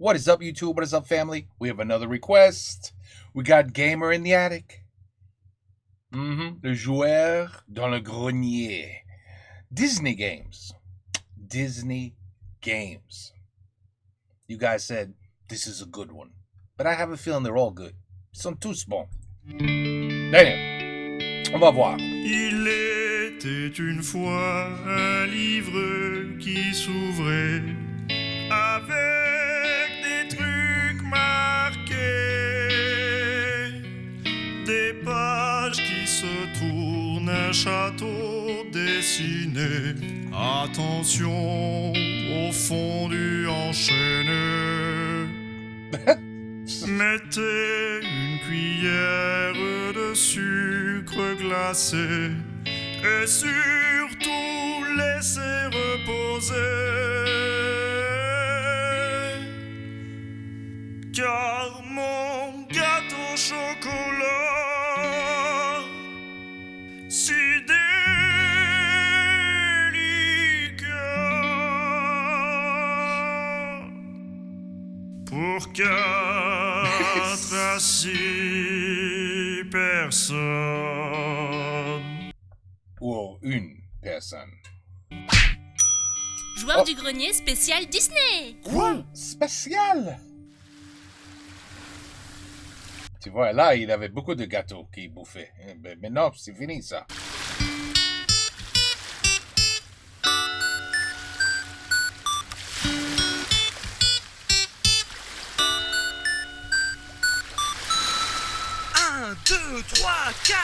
What is up, YouTube? What is up, family? We have another request. We got Gamer in the attic. Le joueur dans le grenier. Disney games. Disney games. You guys said this is a good one. But I have a feeling they're all good. Ils sont tous bons. D'ailleurs, on va voir. Il était une fois un livre qui s'ouvrait avec des trucs marqués, des pages qui se tournent, un château dessiné. Attention au fond du enchaîné. Mettez une cuillère de sucre glacé et surtout laissez reposer, car mon gâteau au chocolat si délicat pour 4 à 6 personnes. Ou une personne. Joueur du grenier spécial Disney. Quoi? Spécial? Tu vois, là, il avait beaucoup de gâteaux qu'il bouffait. Mais non, c'est fini, ça. Un, 2, 3, 4.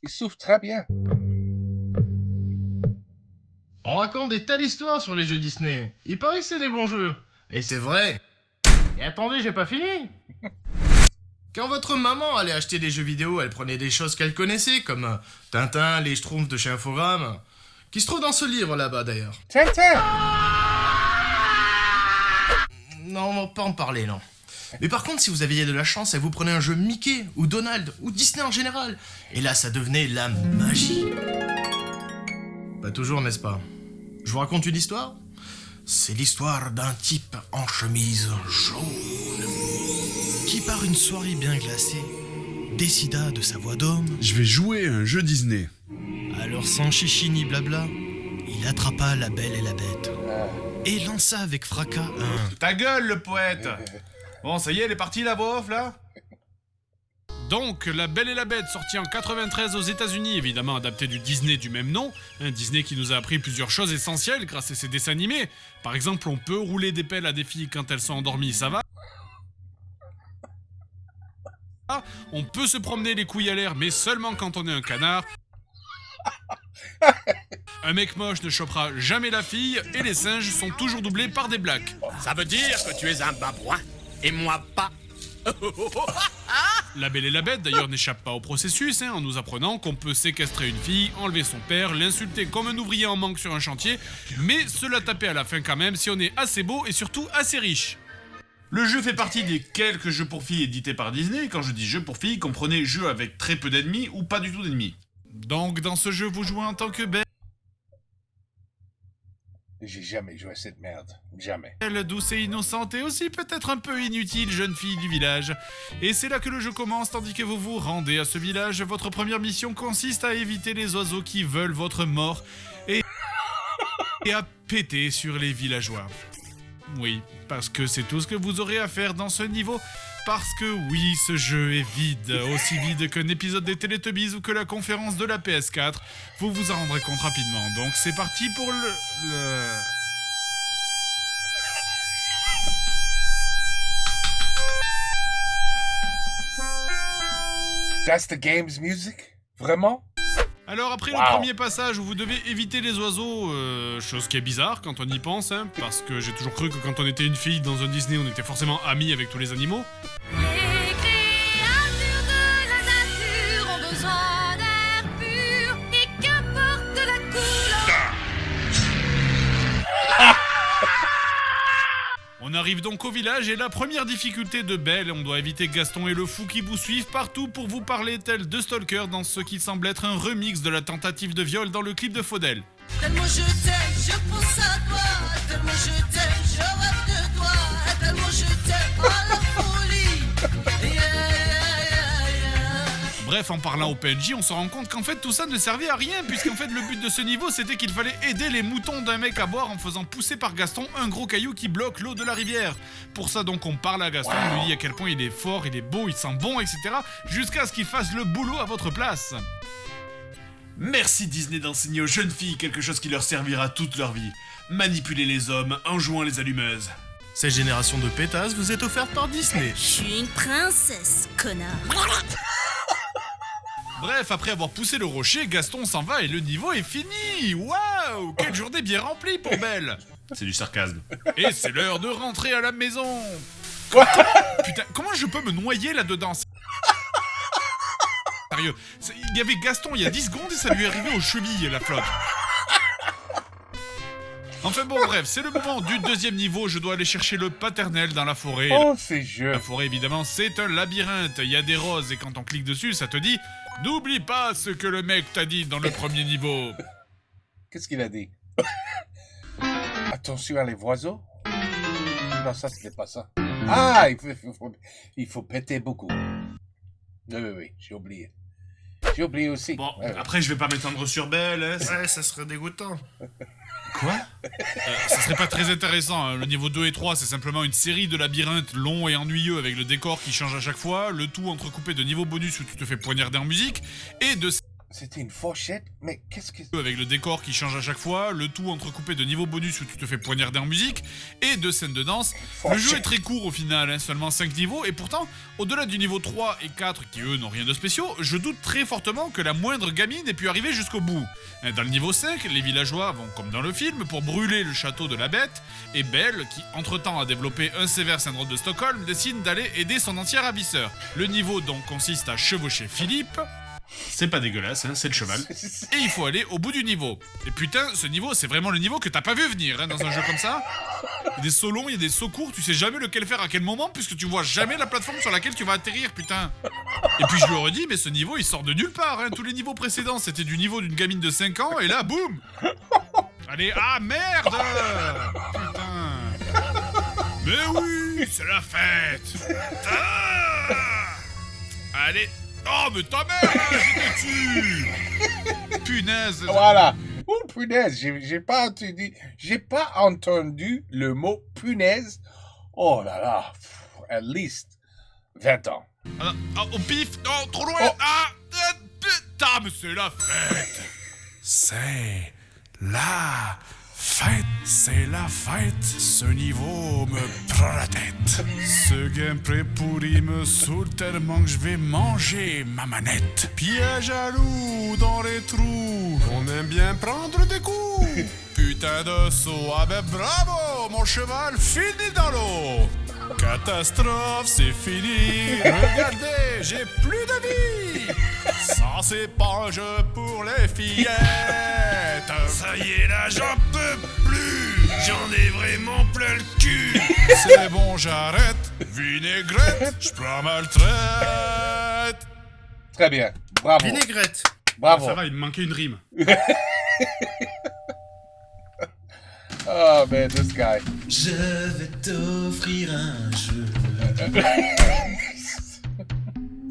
Il souffre très bien. On raconte des tas d'histoires sur les jeux Disney. Il paraît que c'est des bons jeux. Et c'est vrai. Et attendez, j'ai pas fini. Quand votre maman allait acheter des jeux vidéo, elle prenait des choses qu'elle connaissait, comme Tintin, les Schtroumpfs de chez Infogrames, qui se trouve dans ce livre là-bas d'ailleurs. Tintin! Non, on va pas en parler, non. Mais par contre, si vous aviez de la chance, vous prenez un jeu Mickey, ou Donald, ou Disney en général. Et là, ça devenait la magie. Pas toujours, n'est-ce pas? Je vous raconte une histoire? C'est l'histoire d'un type en chemise jaune qui, par une soirée bien glacée, décida de sa voix d'homme. Je vais jouer à un jeu Disney. Alors, sans chichi ni blabla, il attrapa la Belle et la Bête et lança avec fracas un... Ta gueule, le poète! Bon, ça y est, elle est partie, la voix off, là? Donc, La Belle et la Bête, sortie en 93 aux États-Unis, évidemment adapté du Disney du même nom, un Disney qui nous a appris plusieurs choses essentielles grâce à ses dessins animés. Par exemple, on peut rouler des pelles à des filles quand elles sont endormies, ça va. On peut se promener les couilles à l'air, mais seulement quand on est un canard. Un mec moche ne chopera jamais la fille, et les singes sont toujours doublés par des blacks. Ça veut dire que tu es un babouin, et moi pas. La Belle et la Bête d'ailleurs n'échappe pas au processus, en nous apprenant qu'on peut séquestrer une fille, enlever son père, l'insulter comme un ouvrier en manque sur un chantier, mais se la taper à la fin quand même si on est assez beau et surtout assez riche. Le jeu fait partie des quelques jeux pour filles édités par Disney. Quand je dis jeu pour filles, comprenez jeu avec très peu d'ennemis ou pas du tout d'ennemis. Donc dans ce jeu vous jouez en tant que belle, J'ai jamais joué à cette merde. Jamais. douce et innocente et aussi peut-être un peu inutile jeune fille du village. Et c'est là que le jeu commence tandis que vous vous rendez à ce village. Votre première mission consiste à éviter les oiseaux qui veulent votre mort et à péter sur les villageois. Oui, parce que c'est tout ce que vous aurez à faire dans ce niveau. Parce que oui, ce jeu est vide, aussi vide qu'un épisode des Teletubbies ou que la conférence de la PS4. Vous vous en rendrez compte rapidement. Donc c'est parti pour le... That's the game's music? Vraiment? Alors après le Wow. premier passage où vous devez éviter les oiseaux, chose qui est bizarre quand on y pense, hein, parce que j'ai toujours cru que quand on était une fille dans un Disney, on était forcément amis avec tous les animaux. Les créatures de la nature ont besoin d'air pur et qu'importe la couleur. On arrive donc au village et la première difficulté de Belle, on doit éviter Gaston et le fou qui vous suivent partout pour vous parler tel de stalker dans ce qui semble être un remix de la tentative de viol dans le clip de Faudel. Tellement je t'aime, je pense à toi. Tellement je t'aime, je rêve de toi. Tellement je t'aime, oh la folie. Yeah, yeah, yeah. Bref, en parlant au PNJ, on se rend compte qu'en fait tout ça ne servait à rien, puisqu'en fait le but de ce niveau c'était qu'il fallait aider les moutons d'un mec à boire en faisant pousser par Gaston un gros caillou qui bloque l'eau de la rivière. Pour ça donc on parle à Gaston, on lui dit à quel point il est fort, il est beau, il sent bon, etc. jusqu'à ce qu'il fasse le boulot à votre place. Merci Disney d'enseigner aux jeunes filles quelque chose qui leur servira toute leur vie. Manipuler les hommes en jouant les allumeuses. Cette génération de pétasses vous est offerte par Disney. Je suis une princesse, connard. Bref, après avoir poussé le rocher, Gaston s'en va et le niveau est fini. Waouh, quelle journée bien remplie pour Belle. C'est du sarcasme. Et c'est l'heure de rentrer à la maison. Putain, comment je peux me noyer là-dedans? Sérieux, il y avait Gaston il y a 10 secondes et ça lui est arrivé aux chevilles, la flotte. Enfin bon, bref, c'est le moment du deuxième niveau, je dois aller chercher le paternel dans la forêt. Oh, c'est jeu. La forêt, évidemment, c'est un labyrinthe, il y a des roses et quand on clique dessus, ça te dit « N'oublie pas ce que le mec t'a dit dans le premier niveau ». Qu'est-ce qu'il a dit? Attention à les oiseaux? Non, ça, c'était pas ça. Ah, il faut péter beaucoup. Oui, j'ai oublié. J'ai oublié aussi. Bon, Ouais, ouais. après je vais pas m'étendre sur Belle, hein. Ouais, ça serait dégoûtant. Quoi? Ça serait pas très intéressant, hein. Le niveau 2 et 3, c'est simplement une série de labyrinthes longs et ennuyeux avec le décor qui change à chaque fois, le tout entrecoupé de niveaux bonus où tu te fais poignarder en musique, et de C'était une fourchette? Mais qu'est-ce que... avec le décor qui change à chaque fois, le tout entrecoupé de niveaux bonus où tu te fais poignarder en musique, et de scènes de danse. Le jeu est très court au final, hein, seulement 5 niveaux, et pourtant, au-delà du niveau 3 et 4, qui eux n'ont rien de spéciaux, je doute très fortement que la moindre gamine ait pu arriver jusqu'au bout. Dans le niveau 5, les villageois vont, comme dans le film, pour brûler le château de la bête, et Belle, qui entre-temps a développé un sévère syndrome de Stockholm, décide d'aller aider son ancien ravisseur. Le niveau donc consiste à chevaucher Philippe, C'est pas dégueulasse, hein, c'est le cheval. et il faut aller au bout du niveau. Et putain, ce niveau, c'est vraiment le niveau que t'as pas vu venir, hein, dans un jeu comme ça. Il y a des sauts longs, il y a des sauts courts, tu sais jamais lequel faire à quel moment, puisque tu vois jamais la plateforme sur laquelle tu vas atterrir, putain. Et puis je le redis, mais ce niveau, il sort de nulle part, hein. Tous les niveaux précédents, c'était du niveau d'une gamine de 5 ans, et là, boum. Allez, ah merde. Putain. Mais oui, c'est la fête. Ah. Allez. Oh, mais ta mère, là, j'étais dessus. Punaise. Voilà. Oh, punaise, j'ai pas entendu le mot punaise. Oh là là. At least 20 ans. Ah, au pif. Non, trop loin. Oh. Ah, putain, mais c'est la fête. C'est la fête, c'est la fête. Ce niveau me prend la tête. Ce gameplay pourri me saoule tellement que je vais manger ma manette. Piège à loup dans les trous, on aime bien prendre des coups. Putain de saut, ah ben bravo, mon cheval finit dans l'eau. Catastrophe, c'est fini. Regardez, j'ai plus de vie. Ça c'est pas un jeu pour les fillettes. Ça y est là, j'en peux plus. J'en ai vraiment plein le cul. C'est bon, j'arrête. Vinaigrette, je prends ma retraite. Très bien. Bravo. Vinaigrette. Bravo. Ça va, il me manquait une rime. Oh man, this guy. Je vais t'offrir un jeu.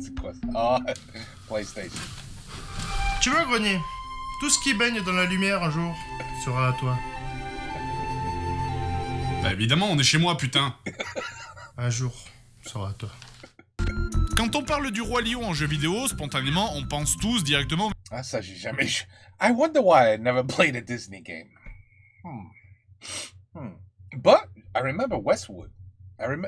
C'est quoi ça? Ah, PlayStation. Tu vois, Grenier, tout ce qui baigne dans la lumière un jour sera à toi. Bah évidemment, on est chez moi, putain. Un jour sera à toi. Quand on parle du Roi Lion en jeu vidéo, spontanément, on pense tous directement Ah, ça, j'ai jamais... I wonder why I never played a Disney game. But I remember Westwood.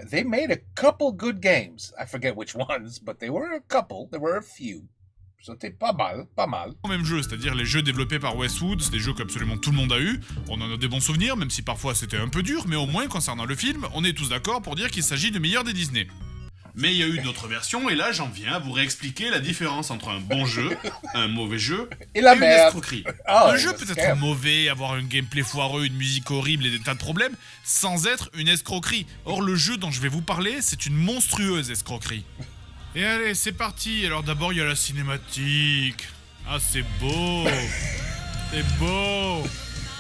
They made a couple good games. I forget which ones, but they were a couple. There were a few. C'était pas mal, pas mal. Au même jeu, c'est-à-dire les jeux développés par Westwood, c'est des jeux qu'absolument tout le monde a eu. On en a des bons souvenirs, même si parfois c'était un peu dur, mais au moins concernant le film, on est tous d'accord pour dire qu'il s'agit du meilleur des Disney. Mais il y a eu d'autres versions, et là j'en viens à vous réexpliquer la différence entre un bon jeu, un mauvais jeu Et la une merde. escroquerie. Ah, Le jeu le peut scam. être mauvais, avoir un gameplay foireux, une musique horrible et des tas de problèmes, sans être une escroquerie. Or, le jeu dont je vais vous parler, c'est une monstrueuse escroquerie. Et allez, c'est parti. Alors d'abord, il y a la cinématique. Ah, c'est beau. C'est beau.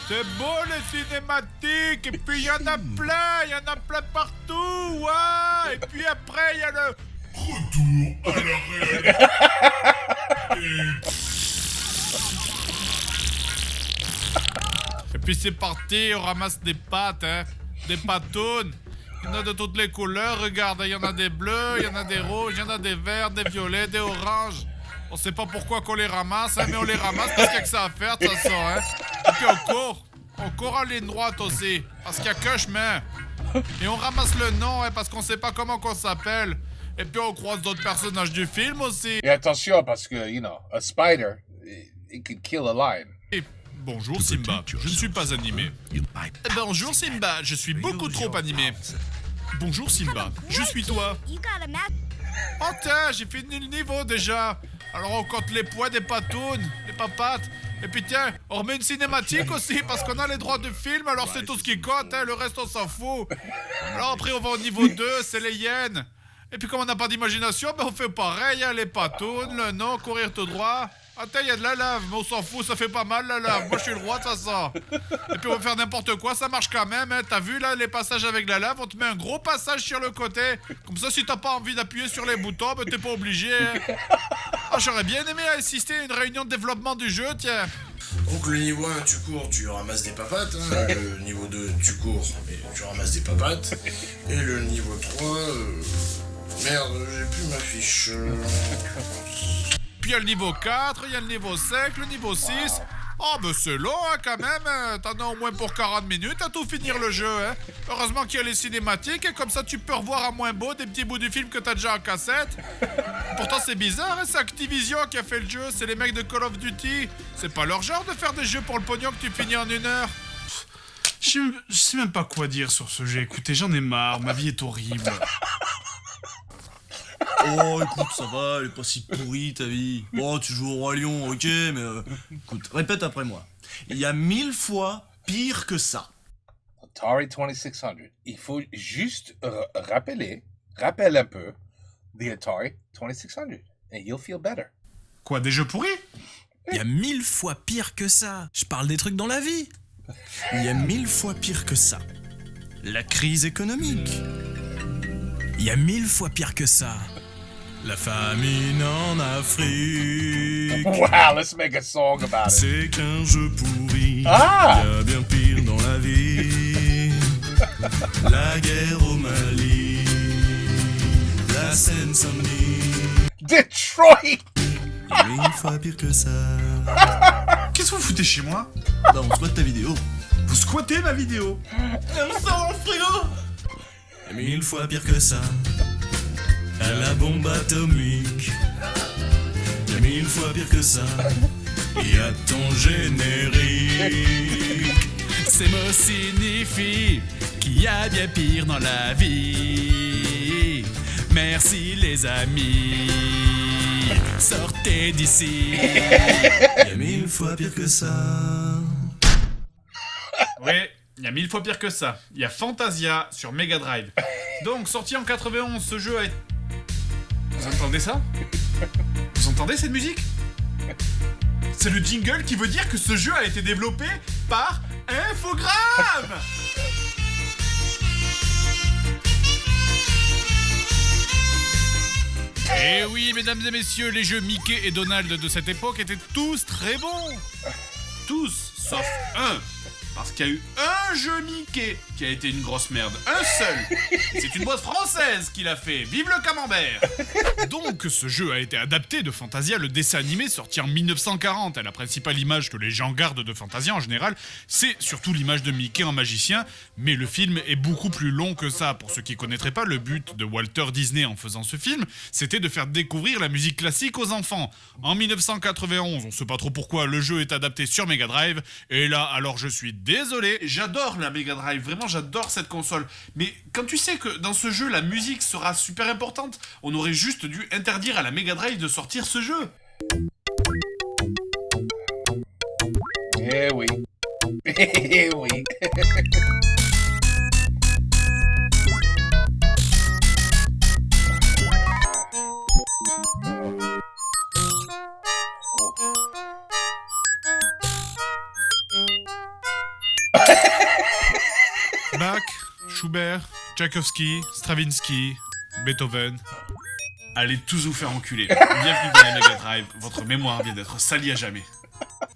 C'est beau, les cinématiques. Et puis, il y en a plein partout. Ouais. Et puis après, il y a le... Retour à la réalité. Et puis c'est parti, on ramasse des pâtes, hein. Des patounes. Il y en a de toutes les couleurs, regarde, il y en a des bleus, il y en a des rouges, il y en a des verts, des violets, des oranges. On sait pas pourquoi qu'on les ramasse, hein, mais on les ramasse parce qu'il y a que ça à faire, de toute façon, hein. Et puis on court en ligne droite aussi, parce qu'il y a qu'un chemin. Et on ramasse le nom, hein, parce qu'on sait pas comment qu'on s'appelle. Et puis on croise d'autres personnages du film aussi. Et attention, parce que, you know, a spider, it could kill a lion. Et bonjour Simba, je ne suis pas animé. Bonjour Simba, je suis beaucoup trop animé. Bonjour Simba, je suis toi. Oh tiens, j'ai fini le niveau déjà. Alors on compte les poids des patounes, les papates. Et puis tiens, on remet une cinématique aussi parce qu'on a les droits de film, alors c'est tout ce qui compte, hein, le reste on s'en fout. Alors après on va au niveau 2, c'est les hyènes. Et puis comme on n'a pas d'imagination, ben on fait pareil, hein, les patounes, le nom, courir tout droit. Attends, il y a de la lave, mais on s'en fout, ça fait pas mal la lave. Moi je suis le roi de ça sort. Et puis on va faire n'importe quoi, ça marche quand même, hein. T'as vu là les passages avec la lave, on te met un gros passage sur le côté. Comme ça si t'as pas envie d'appuyer sur les boutons, ben t'es pas obligé. Hein. Ah, j'aurais bien aimé assister à une réunion de développement du jeu, tiens. Donc le niveau 1, tu cours, tu ramasses des papates. Hein. Le niveau 2, tu cours, mais tu ramasses des papates. Et le niveau 3... Merde, j'ai plus ma fiche. Puis il y a le niveau 4, il y a le niveau 5, le niveau 6. Oh, ben c'est long, hein, quand même. Hein. T'en as au moins pour 40 minutes à tout finir le jeu. Hein. Heureusement qu'il y a les cinématiques, et comme ça tu peux revoir à moins beau des petits bouts du film que t'as déjà en cassette. Pourtant c'est bizarre, hein, c'est Activision qui a fait le jeu, c'est les mecs de Call of Duty. C'est pas leur genre de faire des jeux pour le pognon que tu finis en 1 heure. Je sais même pas quoi dire sur ce jeu, écoutez, j'en ai marre, ma vie est horrible. Oh, écoute, ça va, elle est pas si pourrie ta vie. Bon, tu joues au Roi Lion, ok, mais écoute, répète après moi. Il y a 1000 fois pire que ça. Atari 2600. Il faut juste rappelle un peu the Atari 2600 and you'll feel better. Quoi, des jeux pourris? Il y a 1000 fois pire que ça. Je parle des trucs dans la vie. Il y a 1000 fois pire que ça. La crise économique. Il y a 1000 fois pire que ça. La famine en Afrique. Wow, let's make a song about it. C'est qu'un jeu pourri. Ah! Il y a bien pire dans la vie. La guerre au Mali. La Seine-Saint-Denis. Detroit! Il y a 1000 fois pire que ça. Qu'est-ce que vous foutez chez moi? Bah, on squatte ta vidéo. Vous squattez ma vidéo? On sort en frigo. Il y a 1000 fois pire que ça. À la bombe atomique. Il y a 1000 fois pire que ça. Et à ton générique. Ces mots signifient qu'il y a bien pire dans la vie. Merci les amis. Sortez d'ici. Il y a 1000 fois pire que ça. Ouais, il y a 1000 fois pire que ça. Il y a Fantasia sur Mega Drive. Donc, sorti en 91, ce jeu a été... Vous entendez ça? Vous entendez cette musique? C'est le jingle qui veut dire que ce jeu a été développé par Infogrames. Et oui, mesdames et messieurs, les jeux Mickey et Donald de cette époque étaient tous très bons. Tous, sauf un. Parce qu'il y a eu un jeu Mickey qui a été une grosse merde. Un seul. Et c'est une boîte française qui l'a fait. Vive le camembert. Donc, ce jeu a été adapté de Fantasia, le dessin animé sorti en 1940. Et la principale image que les gens gardent de Fantasia en général, c'est surtout l'image de Mickey en magicien. Mais le film est beaucoup plus long que ça. Pour ceux qui connaîtraient pas, le but de Walter Disney en faisant ce film, c'était de faire découvrir la musique classique aux enfants. En 1991, on sait pas trop pourquoi, le jeu est adapté sur Mega Drive. Et là, alors je suis désolé. J'adore la Mega Drive, vraiment j'adore cette console. Mais quand tu sais que dans ce jeu, la musique sera super importante, on aurait juste dû interdire à la Mega Drive de sortir ce jeu. Eh oui. Eh oui. Bach, Schubert, Tchaïkovski, Stravinsky, Beethoven. Allez tous vous faire enculer. Bienvenue dans la Mega Drive, votre mémoire vient d'être salie à jamais.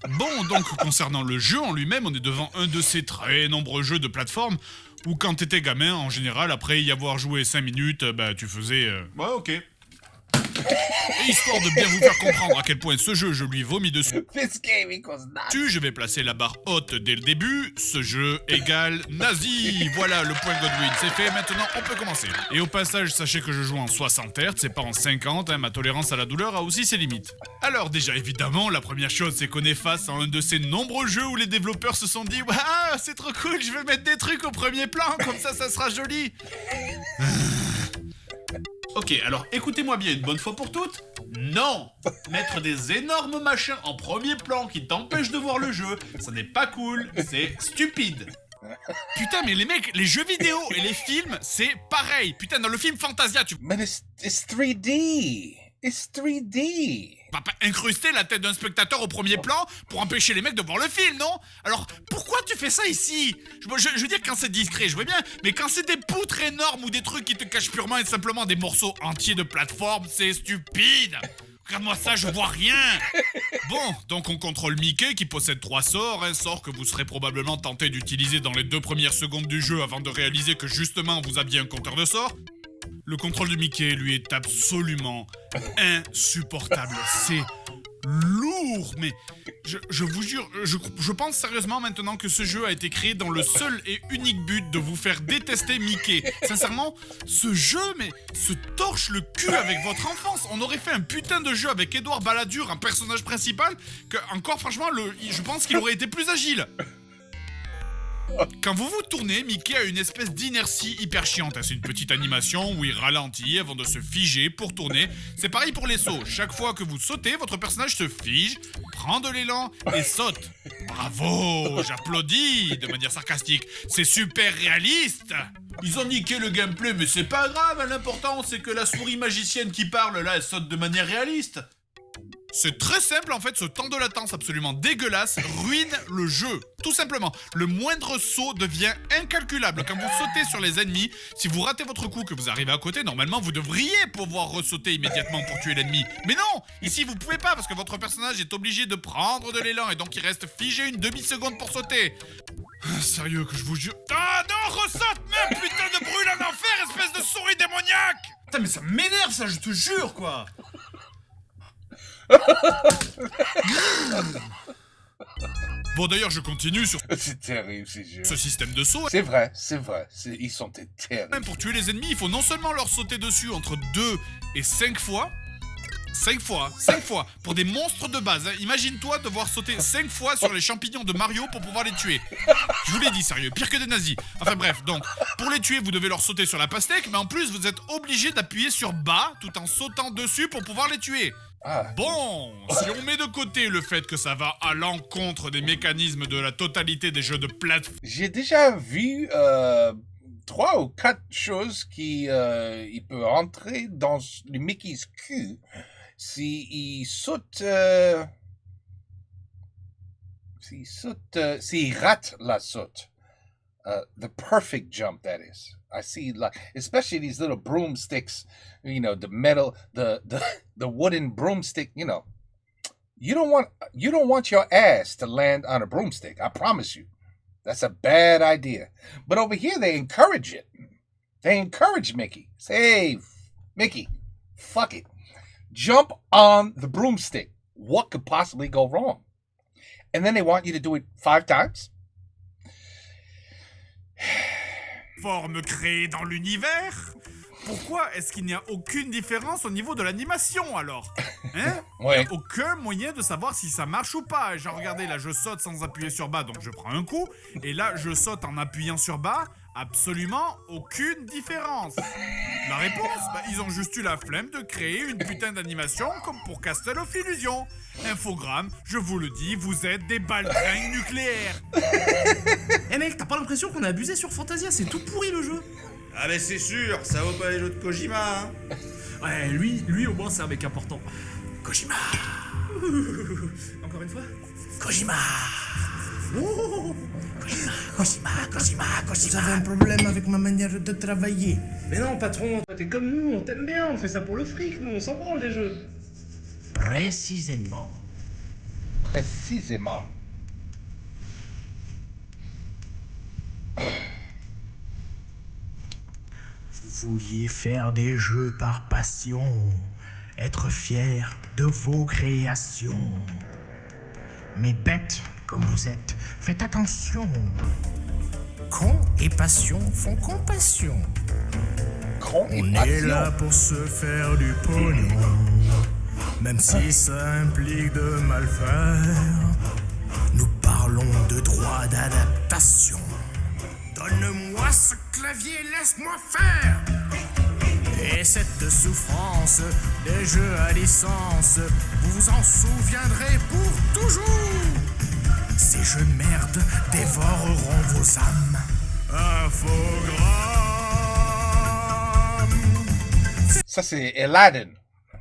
Bon, donc concernant le jeu en lui-même, on est devant un de ces très nombreux jeux de plateforme où quand t'étais gamin, en général, après y avoir joué 5 minutes, tu faisais... Ouais, ok. Et histoire de bien vous faire comprendre à quel point ce jeu, je lui vomis dessus, This game equals not. je vais placer la barre haute dès le début. Ce jeu égale nazi. Voilà, le point Godwin, c'est fait. Maintenant, on peut commencer. Et au passage, sachez que je joue en 60 Hz, c'est pas en 50. Ma tolérance à la douleur a aussi ses limites. Alors déjà, évidemment, la première chose, c'est qu'on est face à un de ces nombreux jeux où les développeurs se sont dit « Ah, c'est trop cool, je vais mettre des trucs au premier plan, comme ça sera joli !» Ok, alors écoutez-moi bien une bonne fois pour toutes. Non! Mettre des énormes machins en premier plan qui t'empêchent de voir le jeu, ça n'est pas cool, c'est stupide. Putain, mais les mecs, les jeux vidéo et les films, c'est pareil. Putain, dans le film Fantasia, tu Man, it's 3D. It's 3D. vas pas incruster la tête d'un spectateur au premier plan pour empêcher les mecs de voir le film, non? Alors, pourquoi tu fais ça ici? Je veux dire, quand c'est discret, je veux bien, mais quand c'est des poutres énormes ou des trucs qui te cachent purement et simplement des morceaux entiers de plateforme, c'est stupide. Regarde-moi ça, je vois rien. Bon, donc on contrôle Mickey qui possède 3 sorts, un sort que vous serez probablement tenté d'utiliser dans les 2 premières secondes du jeu avant de réaliser que justement vous aviez un compteur de sorts. Le contrôle de Mickey, lui, est absolument insupportable. C'est lourd, mais je vous jure, je pense sérieusement maintenant que ce jeu a été créé dans le seul et unique but de vous faire détester Mickey. Sincèrement, ce jeu, mais se torche le cul avec votre enfance. On aurait fait un putain de jeu avec Édouard Balladur, un personnage principal, que, encore franchement, je pense qu'il aurait été plus agile. Quand vous vous tournez, Mickey a une espèce d'inertie hyper chiante. C'est une petite animation où il ralentit avant de se figer pour tourner. C'est pareil pour les sauts. Chaque fois que vous sautez, votre personnage se fige, prend de l'élan et saute. Bravo, j'applaudis de manière sarcastique. C'est super réaliste. Ils ont niqué le gameplay, mais c'est pas grave, l'important c'est que la souris magicienne qui parle là, elle saute de manière réaliste. C'est très simple en fait, ce temps de latence absolument dégueulasse ruine le jeu. Tout simplement, le moindre saut devient incalculable. Quand vous sautez sur les ennemis, si vous ratez votre coup, que vous arrivez à côté, normalement vous devriez pouvoir ressauter immédiatement pour tuer l'ennemi. Mais non, ici vous pouvez pas parce que votre personnage est obligé de prendre de l'élan et donc il reste figé une demi-seconde pour sauter. Sérieux que je vous jure... Ah non, ressaute même, putain de brûle en enfer, espèce de souris démoniaque. Putain mais ça m'énerve ça, je te jure quoi. Bon d'ailleurs je continue sur C'est terrible ces jeux. ce système de saut. C'est vrai. Ils sont terribles. Même pour tuer les ennemis, il faut non seulement leur sauter dessus entre 2 et 5 fois. 5 fois, pour des monstres de base. Imagine-toi devoir sauter 5 fois sur les champignons de Mario pour pouvoir les tuer. Je vous l'ai dit, sérieux, pire que des nazis. Enfin bref, donc, pour les tuer, vous devez leur sauter sur la pastèque, mais en plus, vous êtes obligé d'appuyer sur bas tout en sautant dessus pour pouvoir les tuer. Ah. Bon, si on met de côté le fait que ça va à l'encontre des mécanismes de la totalité des jeux de plateforme... J'ai déjà vu 3 ou 4 choses qui il peut rentrer dans le Mickey's cul s'il saute s'il rate la saute. The perfect jump, that is. I see, like, especially these little broomsticks, you know, the metal, the wooden broomstick, you know. You don't want your ass to land on a broomstick. I promise you. That's a bad idea. But over here, they encourage it. They encourage Mickey. Say, hey, Mickey, fuck it. Jump on the broomstick. What could possibly go wrong? And then they want you to do it 5 times? Forme créée dans l'univers? Pourquoi est-ce qu'il n'y a aucune différence au niveau de l'animation alors? Hein? Ouais. Il n'y a aucun moyen de savoir si ça marche ou pas. Genre regardez, là je saute sans appuyer sur bas, donc je prends un coup. Et là je saute en appuyant sur bas, absolument aucune différence. La réponse? Bah, ils ont juste eu la flemme de créer une putain d'animation comme pour Castle of Illusion. Infogramme, je vous le dis, vous êtes des baltringues nucléaires. Eh mec, t'as pas l'impression qu'on a abusé sur Fantasia? C'est tout pourri le jeu. Ah mais c'est sûr, ça vaut pas les jeux de Kojima, hein. Ouais, lui au moins c'est un mec important. Kojima. Encore une fois. Kojima. Vous avez un problème avec ma manière de travailler. Mais non, patron, toi t'es comme nous, on t'aime bien, on fait ça pour le fric, nous on s'en branle des jeux. Précisément. Précisément. Vous vouliez faire des jeux par passion, être fier de vos créations. Mais bêtes comme vous êtes, faites attention. Con et passion font compassion. Con et On est passion. là pour se faire du pognon, même si ça implique de mal faire. Nous parlons de droit d'adaptation. Donne-moi ce clavier, laisse-moi faire. Et cette souffrance des jeux à licence, vous vous en souviendrez pour toujours. Ces jeux de merde dévoreront vos âmes. Infogramme. Ça, c'est Aladdin.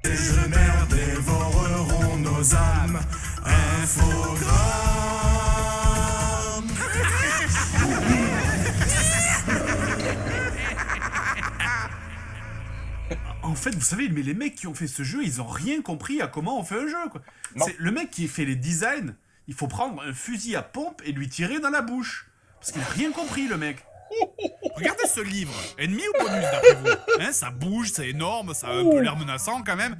Ces jeux de merde dévoreront nos âmes. Infogramme. En fait, vous savez, mais les mecs qui ont fait ce jeu, ils ont rien compris à comment on fait un jeu, quoi. Non. C'est le mec qui fait les designs, il faut prendre un fusil à pompe et lui tirer dans la bouche. Parce qu'il a rien compris, le mec. Regardez ce livre. Ennemi ou bonus d'après vous? Hein, ça bouge, c'est énorme, ça a un peu l'air menaçant quand même.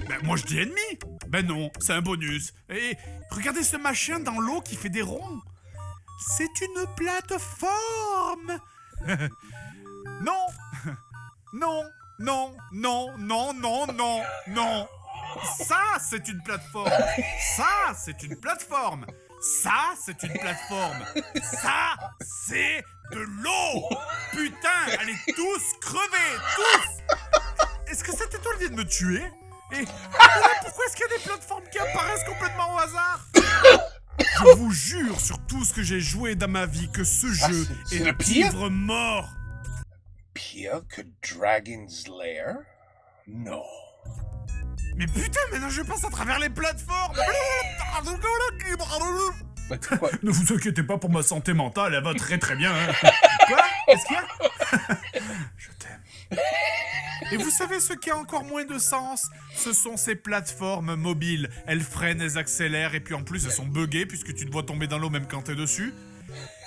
Ben moi je dis ennemi. Ben non, c'est un bonus. Et regardez ce machin dans l'eau qui fait des ronds. C'est une plateforme. Non. Non. Non, non, non, non, non, non. Ça, c'est une plateforme. Ça, c'est une plateforme. Ça, c'est une plateforme. Ça, c'est de l'eau. Putain, allez tous crever, tous. Est-ce que cette étoile vient de me tuer? Et pourquoi est-ce qu'il y a des plateformes qui apparaissent complètement au hasard? Je vous jure sur tout ce que j'ai joué dans ma vie que ce jeu c'est est le pire? ivre mort. Pire que Dragon's Lair? Non. Mais putain, maintenant je passe à travers les plateformes. Mais quoi? Ne vous inquiétez pas pour ma santé mentale, elle va très très bien. Hein. Quoi? Qu'est-ce qu'il y a? Je t'aime. Et vous savez ce qui a encore moins de sens? Ce sont ces plateformes mobiles. Elles freinent, elles accélèrent et puis en plus elles sont buggées puisque tu te vois tomber dans l'eau même quand t'es dessus.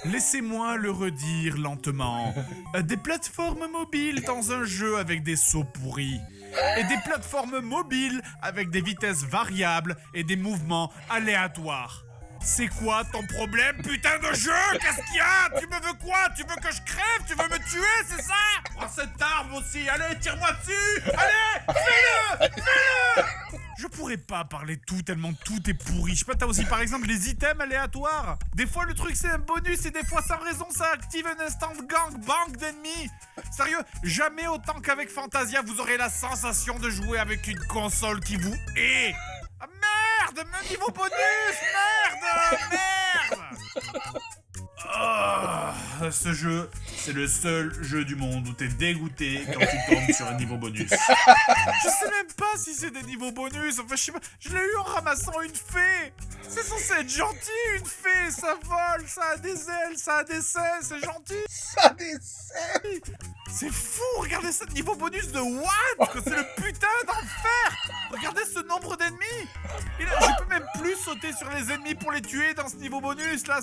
Laissez-moi le redire lentement. Des plateformes mobiles dans un jeu avec des sauts pourris. Et des plateformes mobiles avec des vitesses variables et des mouvements aléatoires. C'est quoi ton problème, putain de jeu? Qu'est-ce qu'il y a? Tu me veux quoi? Tu veux que je crève? Tu veux me tuer, c'est ça? Prends cette arme aussi, allez, tire-moi dessus! Allez, fais-le! Fais-le! Je pourrais pas parler de tout tellement tout est pourri. Je sais pas, t'as aussi par exemple les items aléatoires. Des fois le truc c'est un bonus et des fois sans raison ça active un instant gangbang d'ennemis. Sérieux, jamais autant qu'avec Fantasia vous aurez la sensation de jouer avec une console qui vous hait. Ah merde, même niveau bonus, merde. Oh, ce jeu, c'est le seul jeu du monde où t'es dégoûté quand tu tombes sur un niveau bonus. Je sais même pas si c'est des niveaux bonus, enfin je sais pas, je l'ai eu en ramassant une fée. C'est censé être gentil une fée, ça vole, ça a des ailes, ça a des selles, c'est gentil. Ça a des ailes. C'est fou, regardez ce niveau bonus de what? Que c'est le putain d'enfer. Regardez ce nombre d'ennemis. Et là, je peux même plus sauter sur les ennemis pour les tuer dans ce niveau bonus là,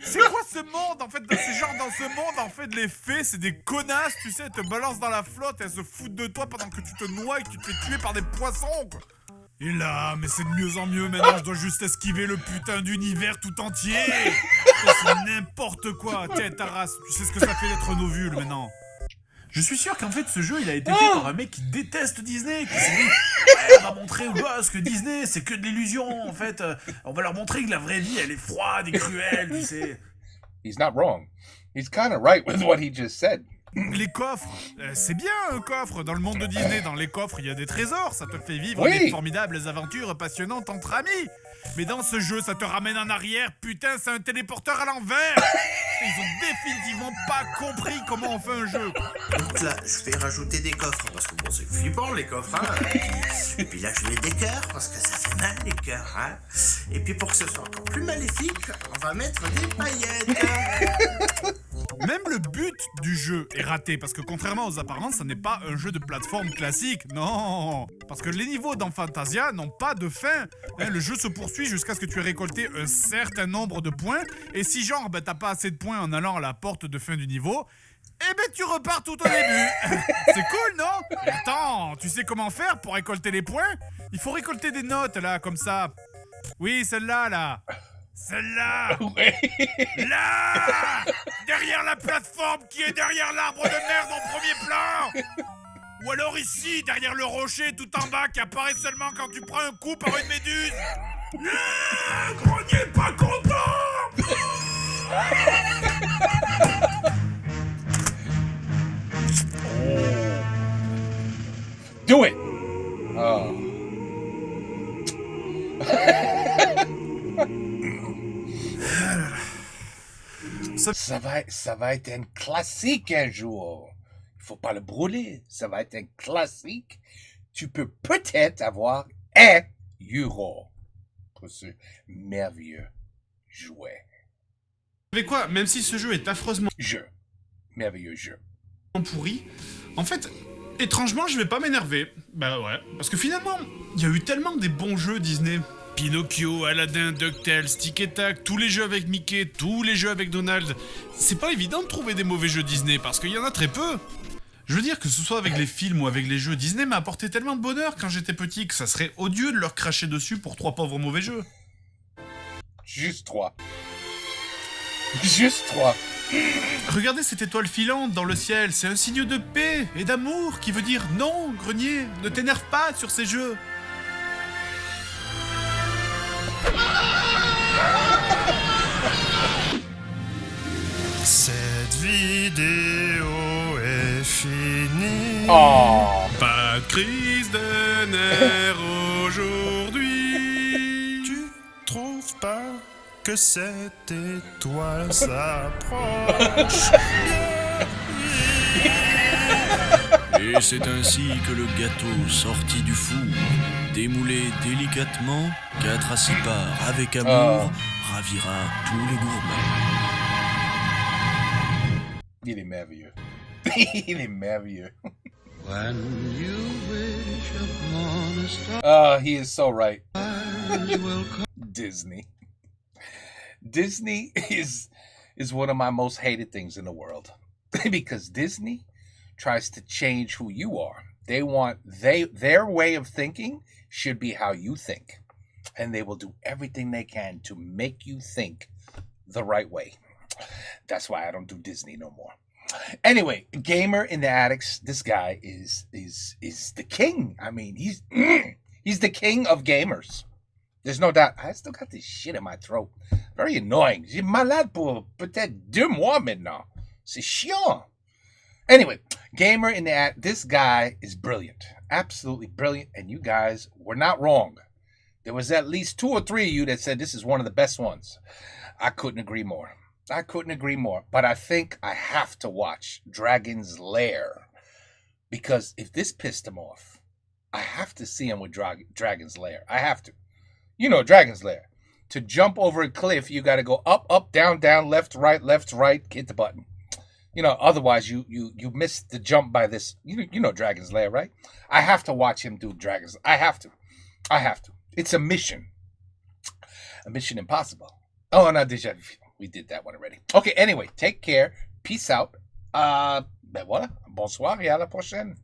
C'est quoi ce monde en fait? C'est genre dans ce monde en fait les fées c'est des connasses, tu sais, elles te balancent dans la flotte, elles se foutent de toi pendant que tu te noies et que tu te fais tuer par des poissons quoi. Et là, mais c'est de mieux en mieux maintenant, je dois juste esquiver le putain d'univers tout entier. C'est n'importe quoi, tiens ta race, tu sais ce que ça fait d'être un ovule maintenant. Je suis sûr qu'en fait ce jeu il a été fait par un mec qui déteste Disney, qui s'est dit ouais, on va montrer aux gosses que Disney c'est que de l'illusion en fait, on va leur montrer que la vraie vie elle est froide et cruelle, tu sais. He's not wrong. He's kind of right with what he just said. Les coffres, c'est bien un coffre, dans le monde de Disney, dans les coffres il y a des trésors, ça te fait vivre Oui. des formidables aventures passionnantes entre amis. Mais dans ce jeu ça te ramène en arrière, putain c'est un téléporteur à l'envers. Ils ont définitivement pas compris comment on fait un jeu. Donc là, je vais rajouter des coffres, parce que bon, c'est flippant les coffres, hein. Et puis là, je mets des cœurs, parce que ça fait mal les cœurs, hein. Et puis pour que ce soit encore plus maléfique, on va mettre des paillettes. Même le but du jeu est raté, parce que contrairement aux apparences, ça n'est pas un jeu de plateforme classique, non. Parce que les niveaux dans Fantasia n'ont pas de fin. Hein, le jeu se poursuit jusqu'à ce que tu aies récolté un certain nombre de points, et si genre t'as pas assez de points en allant à la porte de fin du niveau, eh ben tu repars tout au début. C'est cool, non? Mais attends, tu sais comment faire pour récolter les points? Il faut récolter des notes là, comme ça. Oui, celle-là, là. Celle-là. Là. Derrière la plateforme qui est derrière l'arbre de merde en premier plan. Ou alors ici, derrière le rocher tout en bas qui apparaît seulement quand tu prends un coup par une méduse. Grognier pas content. Do it. Oh. Ça va être un classique un jour. Il faut pas le brûler. Ça va être un classique. Tu peux peut-être avoir un euro pour ce merveilleux jouet. Vous savez quoi? Même si ce jeu est affreusement merveilleux jeu pourri, en fait, étrangement, je vais pas m'énerver. Bah ouais, parce que finalement, il y a eu tellement des bons jeux Disney. Pinocchio, Aladdin, DuckTales, Tic et Tac, tous les jeux avec Mickey, tous les jeux avec Donald. C'est pas évident de trouver des mauvais jeux Disney parce qu'il y en a très peu. Je veux dire que ce soit avec les films ou avec les jeux, Disney m'a apporté tellement de bonheur quand j'étais petit que ça serait odieux de leur cracher dessus pour 3 pauvres mauvais jeux. Juste 3. Juste 3. Regardez cette étoile filante dans le ciel, c'est un signe de paix et d'amour qui veut dire non, Grenier, ne t'énerve pas sur ces jeux. Cette vidéo est finie. Oh. Pas de crise de nerfs aujourd'hui. Tu trouves pas que cette étoile s'approche? Et c'est ainsi que le gâteau sorti du four, démoulé délicatement, 4 à 6 parts avec amour, ravira tous les gourmands. Il est merveilleux. Il est merveilleux. When you wish upon a star, He is so right. will come. Disney. Disney is one of my most hated things in the world. Because Disney tries to change who you are. Their way of thinking should be how you think. And they will do everything they can to make you think the right way. That's why I don't do Disney no more. Anyway, Gamer in the Attics, this guy is the king. I mean, he's the king of gamers. There's no doubt. I still got this shit in my throat. Very annoying. J'ai malade pour peut-être 2 mois maintenant. C'est chiant. Anyway, Gamer in the Attic, this guy is brilliant. Absolutely brilliant. And you guys were not wrong. There was at least 2 or 3 of you that said this is one of the best ones. I couldn't agree more. But I think I have to watch Dragon's Lair. Because if this pissed him off, I have to see him with Dragon's Lair. I have to. You know Dragon's Lair. To jump over a cliff, you got to go up, up, down, down, left, right, hit the button. You know, otherwise you miss the jump by this. You know Dragon's Lair, right? I have to watch him do Dragon's. I have to. It's a mission. A mission impossible. Oh, on a déjà vu. We did that one already. Okay, anyway, take care. Peace out. Ben voilà. Bonsoir et à la prochaine.